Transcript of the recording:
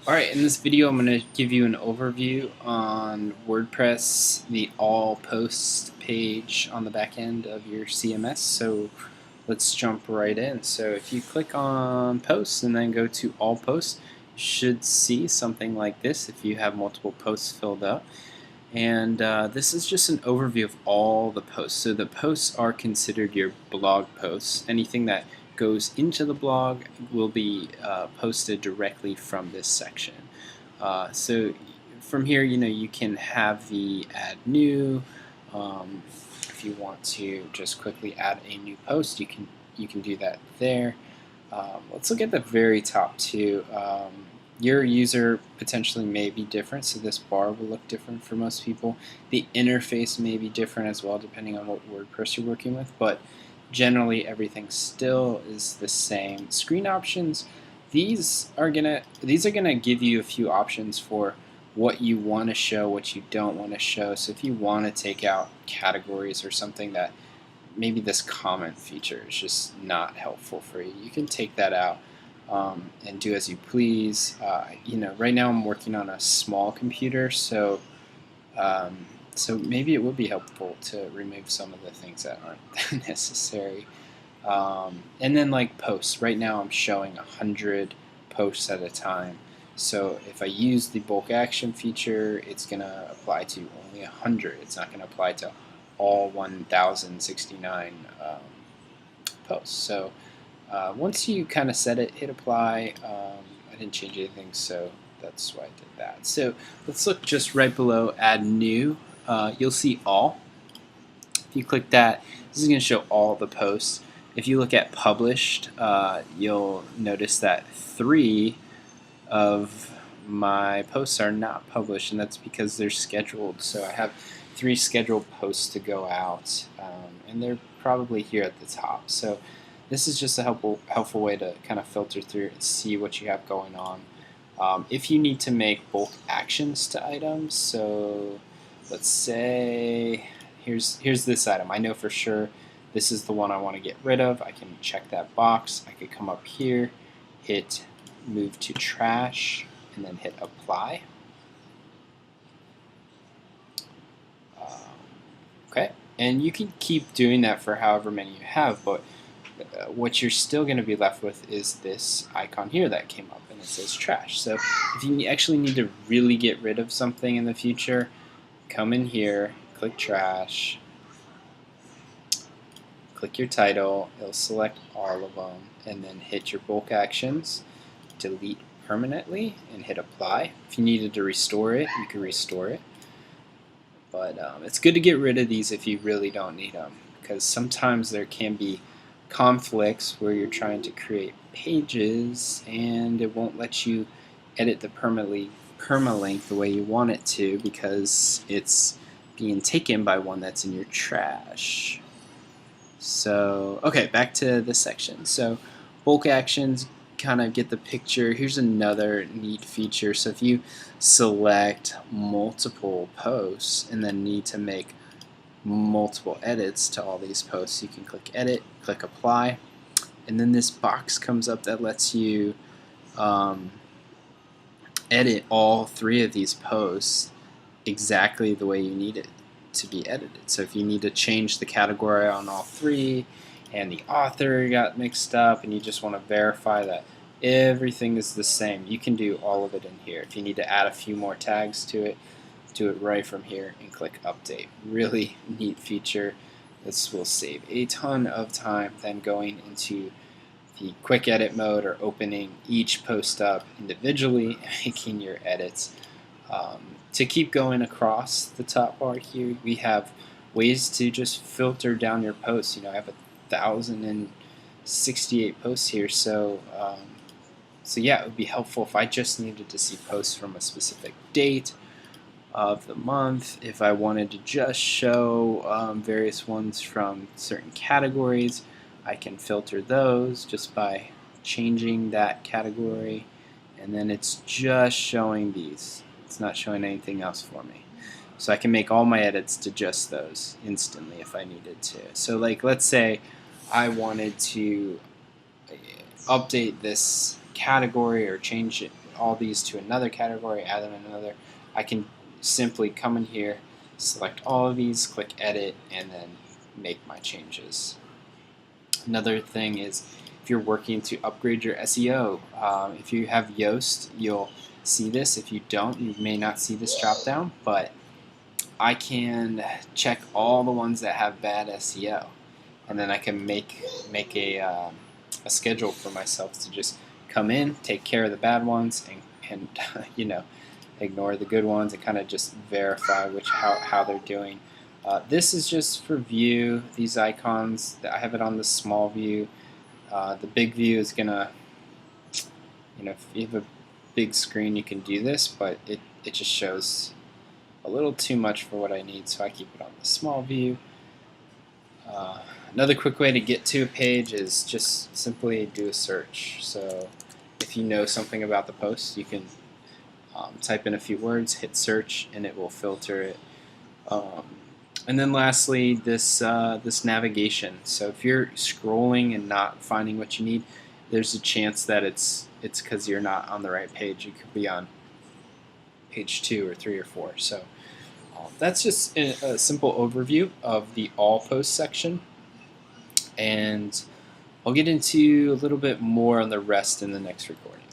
Alright, in this video I'm going to give you an overview on WordPress, the all posts page on the back end of your CMS. So let's jump right in. So if you click on posts and then go to all posts, you should see something like this if you have multiple posts filled up. And this is just an overview of all the posts. So the posts are considered your blog posts. Anything that goes into the blog will be posted directly from this section. So from here, you can have the add new. If you want to just quickly add a new post, you can do that there. Let's look at the very top too. Your user potentially may be different, so this bar will look different for most people. The interface may be different as well, depending on what WordPress you're working with, but generally everything still is the same. Screen options, these are gonna give you a few options for what you want to show, what you don't want to show. So if you want to take out categories or something that maybe this comment feature is just not helpful for you, you can take that out and do as you please. Right now I'm working on a small computer, so so maybe it would be helpful to remove some of the things that aren't necessary. And then like posts, right now I'm showing 100 posts at a time. So if I use the bulk action feature, it's going to apply to only 100. It's not going to apply to all 1,069 posts. So once you kind of set it, hit apply. I didn't change anything, so that's why I did that. So let's look just right below add new. You'll see all. If you click that, this is going to show all the posts. If you look at published, you'll notice that 3 of my posts are not published, and that's because they're scheduled. So I have 3 scheduled posts to go out, and they're probably here at the top. So this is just a helpful way to kind of filter through and see what you have going on. If you need to make bulk actions to items, so let's say here's this item. I know for sure this is the one I want to get rid of. I can check that box. I could come up here, hit move to trash, and then hit apply. Okay, and you can keep doing that for however many you have, but what you're still going to be left with is this icon here that came up, and it says trash. So if you actually need to really get rid of something in the future, come in here, click trash, click your title, it'll select all of them, and then hit your bulk actions, delete permanently, and hit apply. If you needed to restore it, you can restore it. But it's good to get rid of these if you really don't need them, because sometimes there can be conflicts where you're trying to create pages and it won't let you edit the permalink the way you want it to because it's being taken by one that's in your trash. So, okay, back to this section. So, bulk actions, kind of get the picture. Here's another neat feature. So if you select multiple posts and then need to make multiple edits to all these posts, you can click edit, click apply, and then this box comes up that lets you edit all 3 of these posts exactly the way you need it to be edited. So if you need to change the category on all 3 and the author got mixed up and you just want to verify that everything is the same, you can do all of it in here. If you need to add a few more tags to it, do it right from here and click update. Really neat feature. This will save a ton of time than going into the quick edit mode or opening each post up individually and making your edits. To keep going across the top bar here, we have ways to just filter down your posts. I have 1,068 posts here, so yeah, it would be helpful if I just needed to see posts from a specific date of the month. If I wanted to just show various ones from certain categories, I can filter those just by changing that category, and then it's just showing these. It's not showing anything else for me. So I can make all my edits to just those instantly if I needed to. So like let's say I wanted to update this category or change all these to another category, add them in another, I can simply come in here, select all of these, click edit, and then make my changes. Another thing is if you're working to upgrade your SEO, if you have Yoast, you'll see this. If you don't, you may not see this drop down, but I can check all the ones that have bad SEO, and then I can make a schedule for myself to just come in, take care of the bad ones, and you know, ignore the good ones, and kind of just verify how they're doing. This is just for view. These icons, I have it on the small view. The big view is gonna, if you have a big screen, you can do this, but it just shows a little too much for what I need, so I keep it on the small view. Another quick way to get to a page is just simply do a search. So if you know something about the post, you can type in a few words, hit search, and it will filter it. And then lastly, this navigation. So if you're scrolling and not finding what you need, there's a chance that it's because you're not on the right page. You could be on page 2 or 3 or 4. So that's just a simple overview of the all posts section, and I'll get into a little bit more on the rest in the next recording.